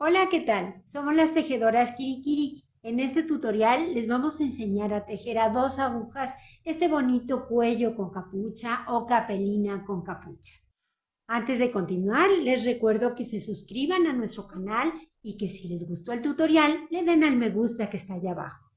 Hola, ¿qué tal? Somos las tejedoras Kirikiri. En este tutorial les vamos a enseñar a tejer a dos agujas este bonito cuello con capucha o capelina con capucha. Antes de continuar, les recuerdo que se suscriban a nuestro canal y que si les gustó el tutorial, le den al me gusta que está allá abajo.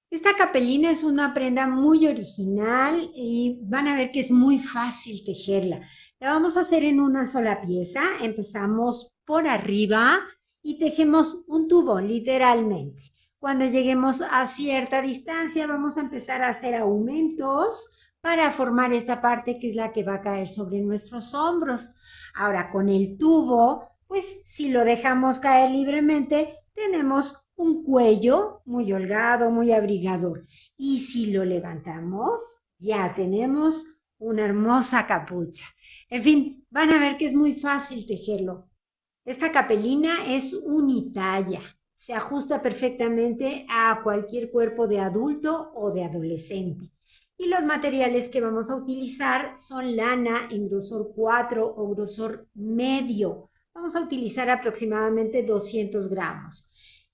Esta capelina es una prenda muy original y van a ver que es muy fácil tejerla. La vamos a hacer en una sola pieza. Empezamos por arriba y tejemos un tubo, literalmente. Cuando lleguemos a cierta distancia, vamos a empezar a hacer aumentos para formar esta parte que es la que va a caer sobre nuestros hombros. Ahora, con el tubo, pues si lo dejamos caer libremente, tenemos un cuello muy holgado, muy abrigador. Y si lo levantamos, ya tenemos una hermosa capucha. En fin, van a ver que es muy fácil tejerlo. Esta capelina es unitalla. Se ajusta perfectamente a cualquier cuerpo de adulto o de adolescente. Y los materiales que vamos a utilizar son lana en grosor 4 o grosor medio. Vamos a utilizar aproximadamente 200 gramos.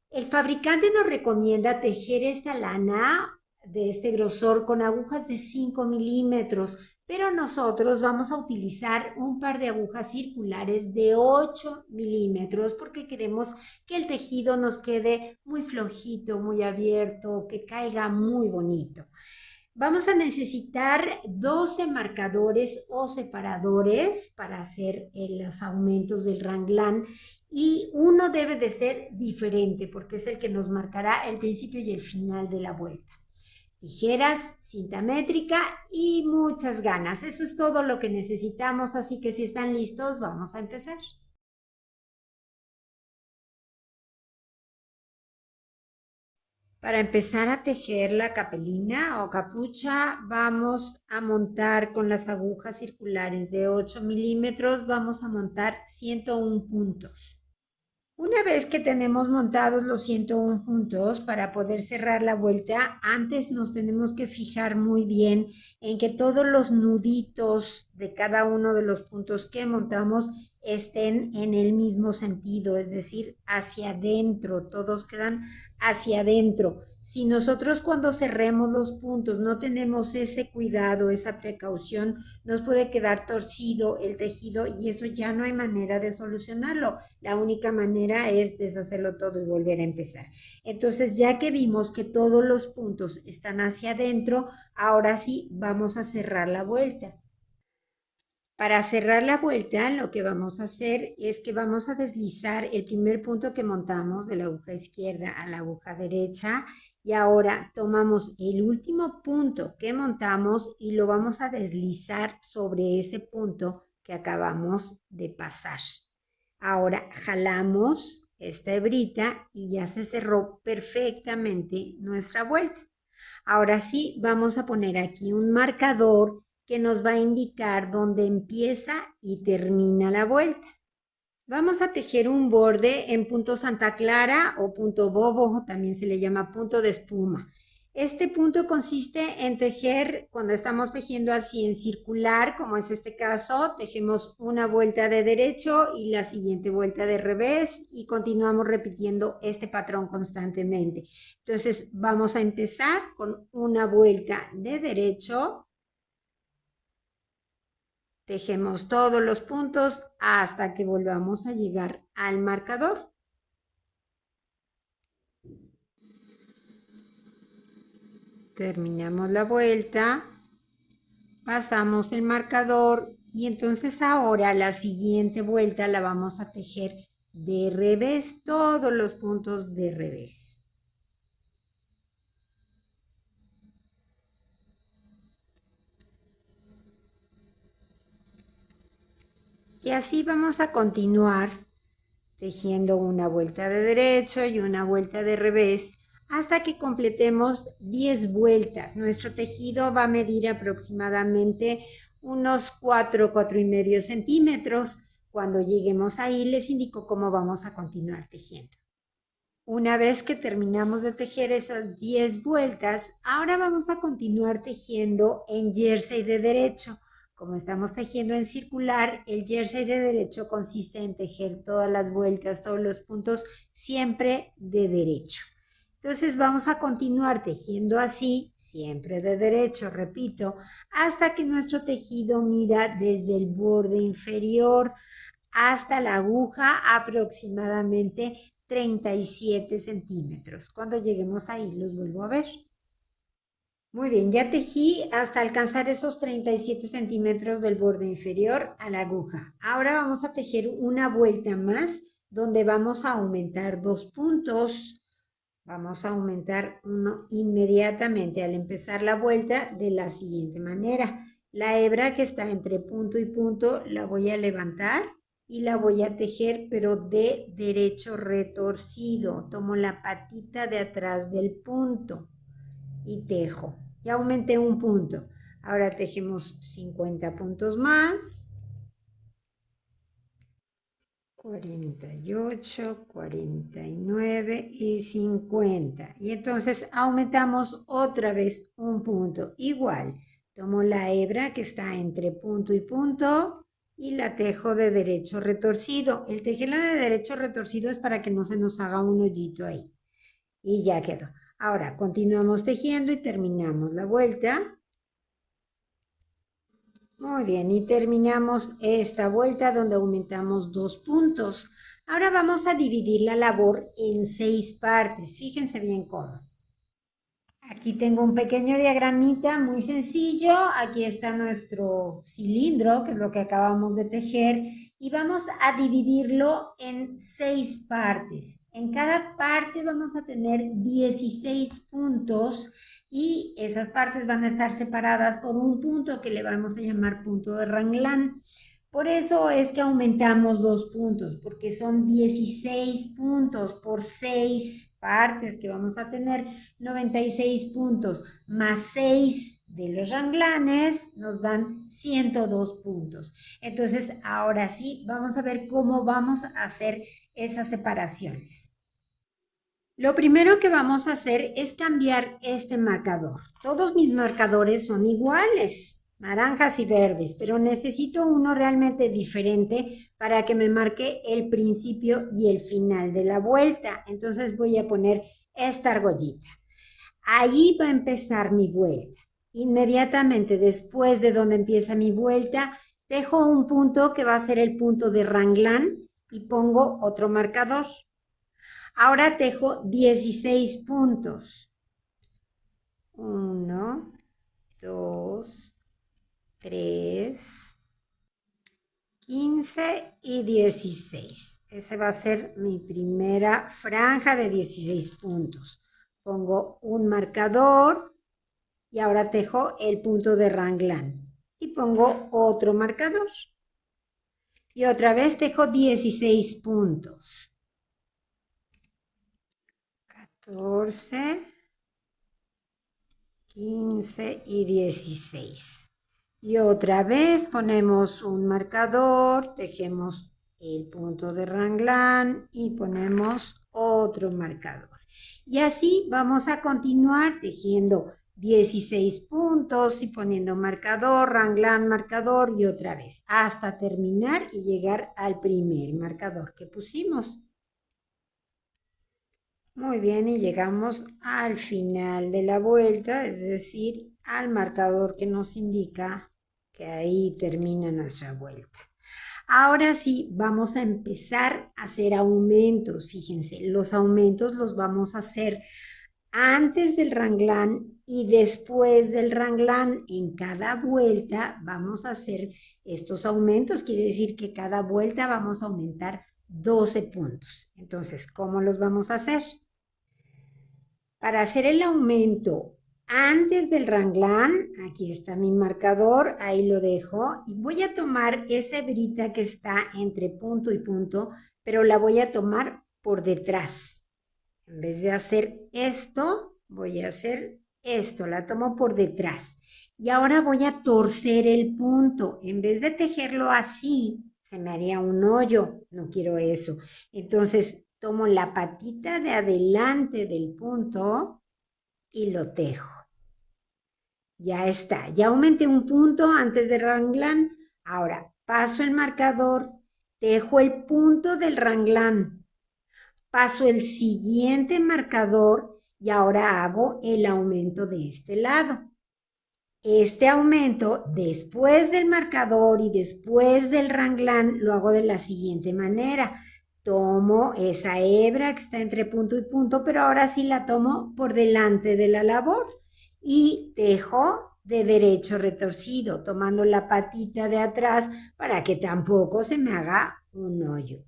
El fabricante nos recomienda tejer esta lana de este grosor con agujas de 5 milímetros, pero nosotros vamos a utilizar un par de agujas circulares de 8 milímetros porque queremos que el tejido nos quede muy flojito, muy abierto, que caiga muy bonito. Vamos a necesitar 12 marcadores o separadores para hacer los aumentos del ranglán y uno debe de ser diferente porque es el que nos marcará el principio y el final de la vuelta. Tijeras, cinta métrica y muchas ganas. Eso es todo lo que necesitamos, así que si están listos, vamos a empezar. Para empezar a tejer la capelina o capucha, vamos a montar con las agujas circulares de 8 milímetros, vamos a montar 101 puntos. Una vez que tenemos montados los 101 puntos para poder cerrar la vuelta, antes nos tenemos que fijar muy bien en que todos los nuditos de cada uno de los puntos que montamos estén en el mismo sentido, es decir, hacia adentro, todos quedan hacia adentro. Si nosotros cuando cerremos los puntos no tenemos ese cuidado, esa precaución, nos puede quedar torcido el tejido y eso ya no hay manera de solucionarlo. La única manera es deshacerlo todo y volver a empezar. Entonces, ya que vimos que todos los puntos están hacia adentro, ahora sí vamos a cerrar la vuelta. Para cerrar la vuelta, lo que vamos a hacer es que vamos a deslizar el primer punto que montamos de la aguja izquierda a la aguja derecha y ahora tomamos el último punto que montamos y lo vamos a deslizar sobre ese punto que acabamos de pasar. Ahora jalamos esta hebrita y ya se cerró perfectamente nuestra vuelta. Ahora sí, vamos a poner aquí un marcador que nos va a indicar dónde empieza y termina la vuelta. Vamos a tejer un borde en punto Santa Clara o punto bobo, también se le llama punto de espuma. Este punto consiste en tejer, cuando estamos tejiendo así en circular, como es este caso, tejemos una vuelta de derecho y la siguiente vuelta de revés y continuamos repitiendo este patrón constantemente. Entonces vamos a empezar con una vuelta de derecho. Tejemos todos los puntos hasta que volvamos a llegar al marcador. Terminamos la vuelta, pasamos el marcador y entonces ahora la siguiente vuelta la vamos a tejer de revés, todos los puntos de revés. Y así vamos a continuar tejiendo una vuelta de derecho y una vuelta de revés hasta que completemos 10 vueltas. Nuestro tejido va a medir aproximadamente unos 4 y medio centímetros. Cuando lleguemos ahí les indico cómo vamos a continuar tejiendo. Una vez que terminamos de tejer esas 10 vueltas, ahora vamos a continuar tejiendo en jersey de derecho. Como estamos tejiendo en circular, el jersey de derecho consiste en tejer todas las vueltas, todos los puntos, siempre de derecho. Entonces vamos a continuar tejiendo así, siempre de derecho, repito, hasta que nuestro tejido mida desde el borde inferior hasta la aguja aproximadamente 37 centímetros. Cuando lleguemos ahí los vuelvo a ver. Muy bien, ya tejí hasta alcanzar esos 37 centímetros del borde inferior a la aguja. Ahora vamos a tejer una vuelta más donde vamos a aumentar 2 puntos. Vamos a aumentar uno inmediatamente al empezar la vuelta de la siguiente manera. La hebra que está entre punto y punto la voy a levantar y la voy a tejer, pero de derecho retorcido. Tomo la patita de atrás del punto y tejo. Ya aumenté un punto. Ahora tejemos 50 puntos más. 48, 49 y 50. Y entonces aumentamos otra vez un punto. Igual, tomo la hebra que está entre punto y punto y la tejo de derecho retorcido. El tejerla de derecho retorcido es para que no se nos haga un hoyito ahí. Y ya quedó. Ahora continuamos tejiendo y terminamos la vuelta. Muy bien, y terminamos esta vuelta donde aumentamos 2 puntos. Ahora vamos a dividir la labor en 6 partes. Fíjense bien cómo. Aquí tengo un pequeño diagramita muy sencillo. Aquí está nuestro cilindro, que es lo que acabamos de tejer. Y vamos a dividirlo en 6 partes. En cada parte vamos a tener 16 puntos y esas partes van a estar separadas por un punto que le vamos a llamar punto de Raglan. Por eso es que aumentamos 2 puntos, porque son 16 puntos por 6 partes que vamos a tener, 96 puntos, más 6 de los ranglanes nos dan 102 puntos. Entonces, ahora sí, vamos a ver cómo vamos a hacer esas separaciones. Lo primero que vamos a hacer es cambiar este marcador. Todos mis marcadores son iguales, naranjas y verdes, pero necesito uno realmente diferente para que me marque el principio y el final de la vuelta. Entonces voy a poner esta argollita. Ahí va a empezar mi vuelta. Inmediatamente después de donde empieza mi vuelta, dejo un punto que va a ser el punto de Raglan y pongo otro marcador. Ahora tejo 16 puntos. 1, 2, 3, 15 y 16. Esa va a ser mi primera franja de 16 puntos. Pongo un marcador y ahora tejo el punto de Raglan. Y pongo otro marcador. Y otra vez tejo 16 puntos. 14, 15 y 16. Y otra vez ponemos un marcador, tejemos el punto de Raglan y ponemos otro marcador. Y así vamos a continuar tejiendo 16 puntos y poniendo marcador, Raglan, marcador y otra vez hasta terminar y llegar al primer marcador que pusimos. Muy bien, y llegamos al final de la vuelta, es decir, al marcador que nos indica que ahí termina nuestra vuelta. Ahora sí, vamos a empezar a hacer aumentos. Fíjense, los aumentos los vamos a hacer antes del Raglan y después del Raglan. En cada vuelta vamos a hacer estos aumentos. Quiere decir que cada vuelta vamos a aumentar 12 puntos. Entonces, ¿cómo los vamos a hacer? Para hacer el aumento antes del Raglan, aquí está mi marcador, ahí lo dejo. Y voy a tomar esa hebrita que está entre punto y punto, pero la voy a tomar por detrás. En vez de hacer esto, voy a hacer esto, la tomo por detrás. Y ahora voy a torcer el punto. En vez de tejerlo así, se me haría un hoyo. No quiero eso. Entonces, tomo la patita de adelante del punto y lo tejo. Ya está, ya aumenté un punto antes del ranglán. Ahora paso el marcador, tejo el punto del ranglán, paso el siguiente marcador y ahora hago el aumento de este lado. Este aumento después del marcador y después del ranglán lo hago de la siguiente manera. Tomo esa hebra que está entre punto y punto, pero ahora sí la tomo por delante de la labor y tejo de derecho retorcido, tomando la patita de atrás para que tampoco se me haga un hoyo.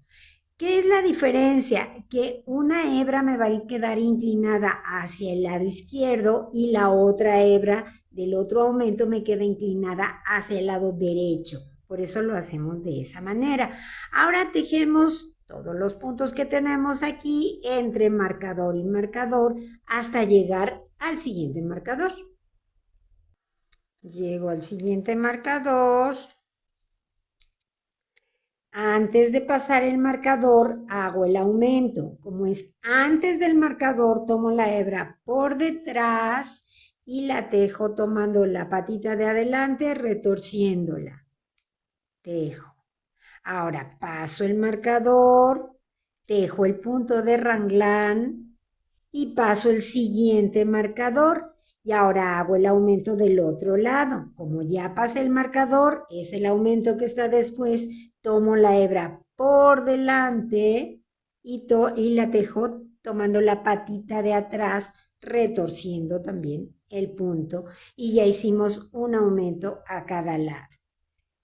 ¿Qué es la diferencia? Que una hebra me va a quedar inclinada hacia el lado izquierdo y la otra hebra del otro aumento me queda inclinada hacia el lado derecho. Por eso lo hacemos de esa manera. Ahora tejemos todos los puntos que tenemos aquí entre marcador y marcador hasta llegar al siguiente marcador. Llego al siguiente marcador. Antes de pasar el marcador, hago el aumento. Como es antes del marcador, tomo la hebra por detrás y la tejo tomando la patita de adelante, retorciéndola. Tejo. Ahora paso el marcador, tejo el punto de ranglán y paso el siguiente marcador. Y ahora hago el aumento del otro lado. Como ya pasé el marcador, es el aumento que está después. Tomo la hebra por delante y la tejo tomando la patita de atrás, retorciendo también el punto. Y ya hicimos un aumento a cada lado.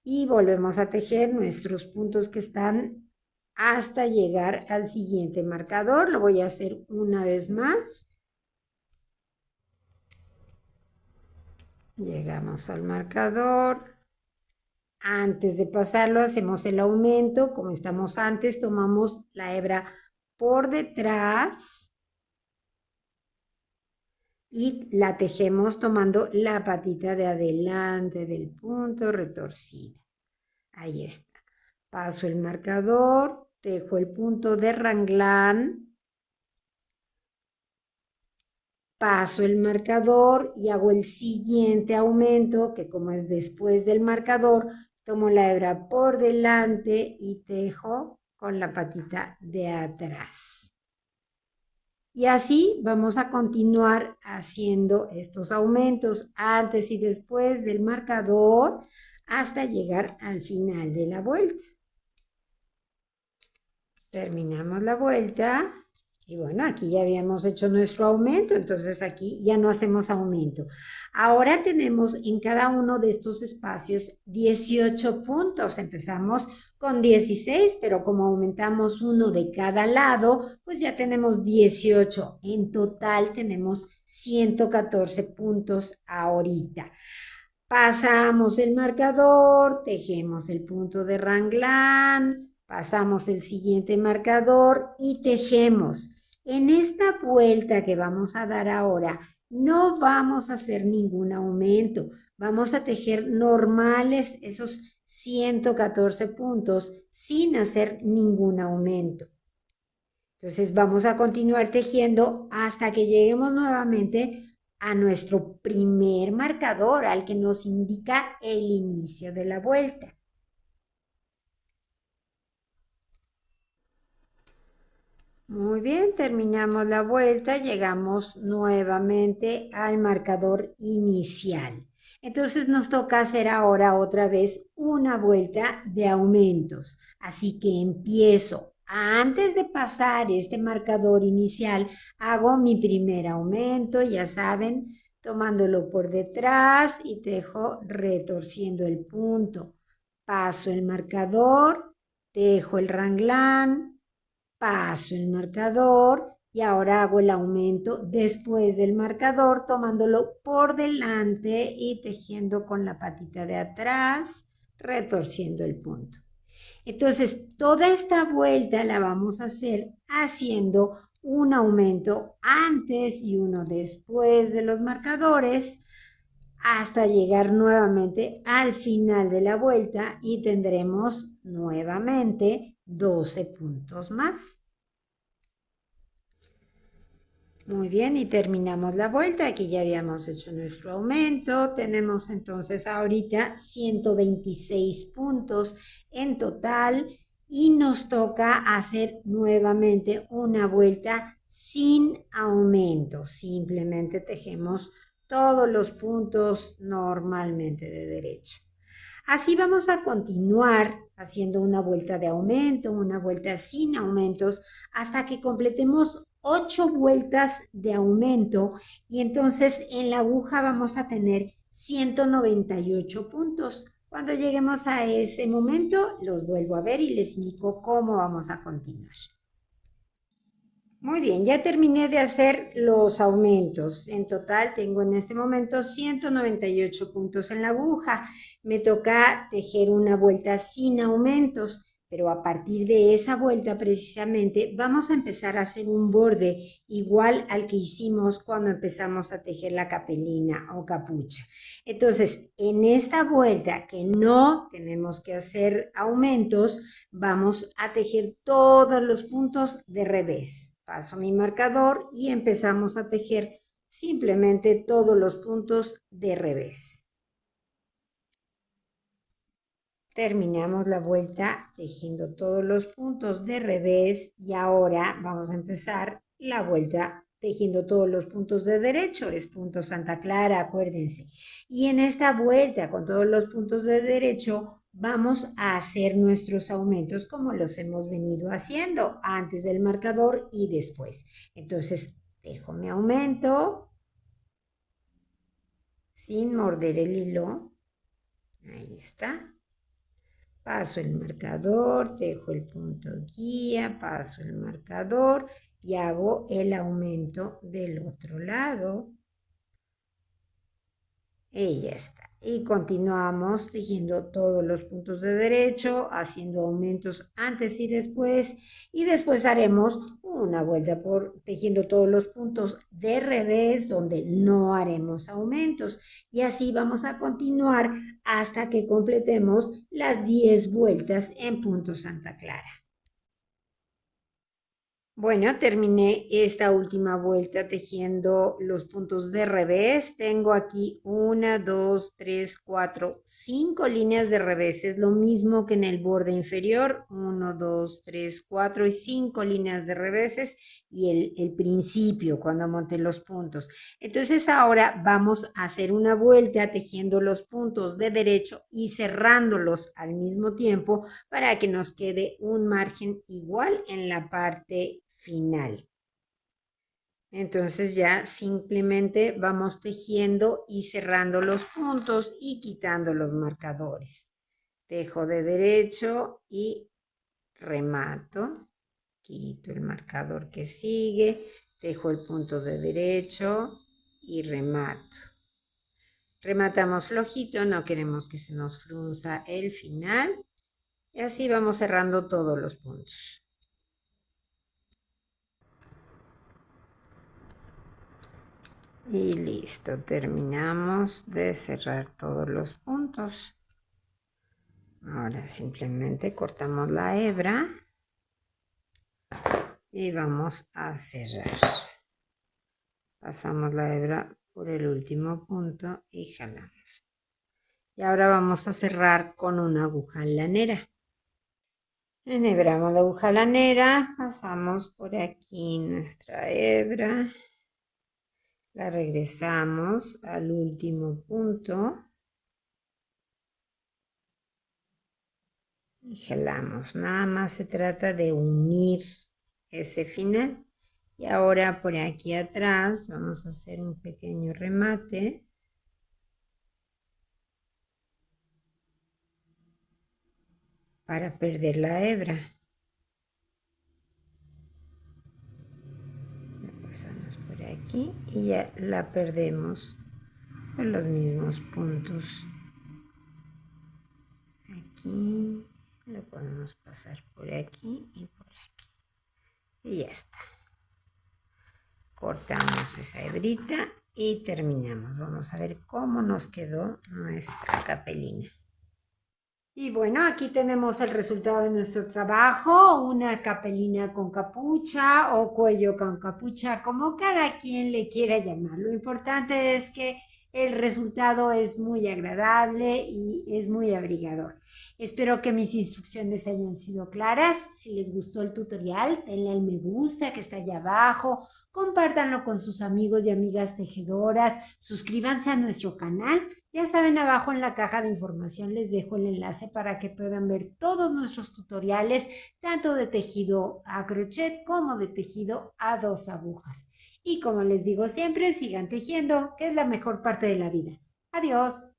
Y volvemos a tejer nuestros puntos que están hasta llegar al siguiente marcador. Lo voy a hacer una vez más. Llegamos al marcador. Antes de pasarlo hacemos el aumento. Como estamos antes, tomamos la hebra por detrás y la tejemos tomando la patita de adelante del punto retorcida. Ahí está. Paso el marcador, tejo el punto de ranglán, paso el marcador y hago el siguiente aumento, que como es después del marcador, tomo la hebra por delante y tejo con la patita de atrás. Y así vamos a continuar haciendo estos aumentos antes y después del marcador hasta llegar al final de la vuelta. Terminamos la vuelta y bueno, aquí ya habíamos hecho nuestro aumento, entonces aquí ya no hacemos aumento. Ahora tenemos en cada uno de estos espacios 18 puntos. Empezamos con 16, pero como aumentamos uno de cada lado, pues ya tenemos 18. En total tenemos 114 puntos ahorita. Pasamos el marcador, tejemos el punto de ranglán, pasamos el siguiente marcador y tejemos. En esta vuelta que vamos a dar ahora, no vamos a hacer ningún aumento. Vamos a tejer normales esos 114 puntos sin hacer ningún aumento. Entonces vamos a continuar tejiendo hasta que lleguemos nuevamente a nuestro primer marcador, al que nos indica el inicio de la vuelta. Muy bien, terminamos la vuelta, llegamos nuevamente al marcador inicial. Entonces nos toca hacer ahora otra vez una vuelta de aumentos. Así que empiezo. Antes de pasar este marcador inicial, hago mi primer aumento, ya saben, tomándolo por detrás y tejo retorciendo el punto. Paso el marcador, tejo el ranglán, paso el marcador y ahora hago el aumento después del marcador tomándolo por delante y tejiendo con la patita de atrás, retorciendo el punto. Entonces, toda esta vuelta la vamos a hacer haciendo un aumento antes y uno después de los marcadores hasta llegar nuevamente al final de la vuelta y tendremos nuevamente 12 puntos más. Muy bien, y terminamos la vuelta. Aquí ya habíamos hecho nuestro aumento. Tenemos entonces ahorita 126 puntos en total y nos toca hacer nuevamente una vuelta sin aumento. Simplemente tejemos todos los puntos normalmente de derecho. Así vamos a continuar haciendo una vuelta de aumento, una vuelta sin aumentos, hasta que completemos 8 vueltas de aumento y entonces en la aguja vamos a tener 198 puntos. Cuando lleguemos a ese momento, los vuelvo a ver y les indico cómo vamos a continuar. Muy bien, ya terminé de hacer los aumentos. En total tengo en este momento 198 puntos en la aguja. Me toca tejer una vuelta sin aumentos, pero a partir de esa vuelta precisamente vamos a empezar a hacer un borde igual al que hicimos cuando empezamos a tejer la capelina o capucha. Entonces, en esta vuelta que no tenemos que hacer aumentos, vamos a tejer todos los puntos de revés. Paso mi marcador y empezamos a tejer simplemente todos los puntos de revés. Terminamos la vuelta tejiendo todos los puntos de revés y ahora vamos a empezar la vuelta tejiendo todos los puntos de derecho. Es punto Santa Clara, acuérdense. Y en esta vuelta con todos los puntos de derecho vamos a hacer nuestros aumentos como los hemos venido haciendo antes del marcador y después. Entonces, dejo mi aumento sin morder el hilo. Ahí está. Paso el marcador, dejo el punto guía, paso el marcador y hago el aumento del otro lado. Y ya está. Y continuamos tejiendo todos los puntos de derecho, haciendo aumentos antes y después haremos una vuelta por tejiendo todos los puntos de revés donde no haremos aumentos. Y así vamos a continuar hasta que completemos las 10 vueltas en punto Santa Clara. Bueno, terminé esta última vuelta tejiendo los puntos de revés. Tengo aquí 1, 2, 3, 4, 5 líneas de revés. Es lo mismo que en el borde inferior. 1, 2, 3, 4 y 5 líneas de reveses y el principio cuando monté los puntos. Entonces ahora vamos a hacer una vuelta tejiendo los puntos de derecho y cerrándolos al mismo tiempo para que nos quede un margen igual en la parte final. Entonces ya simplemente vamos tejiendo y cerrando los puntos y quitando los marcadores. Tejo de derecho y remato. Quito el marcador que sigue, tejo el punto de derecho y remato. Rematamos flojito, no queremos que se nos frunza el final. Y así vamos cerrando todos los puntos. Y listo, terminamos de cerrar todos los puntos. Ahora simplemente cortamos la hebra y vamos a cerrar. Pasamos la hebra por el último punto y jalamos. Y ahora vamos a cerrar con una aguja lanera. Enhebramos la aguja lanera, pasamos por aquí nuestra hebra. La regresamos al último punto y jalamos. Nada más se trata de unir ese final. Y ahora por aquí atrás vamos a hacer un pequeño remate. Para perder la hebra. La pasamos por aquí y ya la perdemos por los mismos puntos. Aquí lo podemos pasar por aquí y por aquí. Y ya está. Cortamos esa hebrita y terminamos. Vamos a ver cómo nos quedó nuestra capelina. Y bueno, aquí tenemos el resultado de nuestro trabajo, una capelina con capucha o cuello con capucha, como cada quien le quiera llamar. Lo importante es que el resultado es muy agradable y es muy abrigador. Espero que mis instrucciones hayan sido claras. Si les gustó el tutorial, denle al me gusta que está allá abajo, compártanlo con sus amigos y amigas tejedoras, suscríbanse a nuestro canal. Ya saben, abajo en la caja de información les dejo el enlace para que puedan ver todos nuestros tutoriales, tanto de tejido a crochet como de tejido a dos agujas. Y como les digo siempre, sigan tejiendo, que es la mejor parte de la vida. Adiós.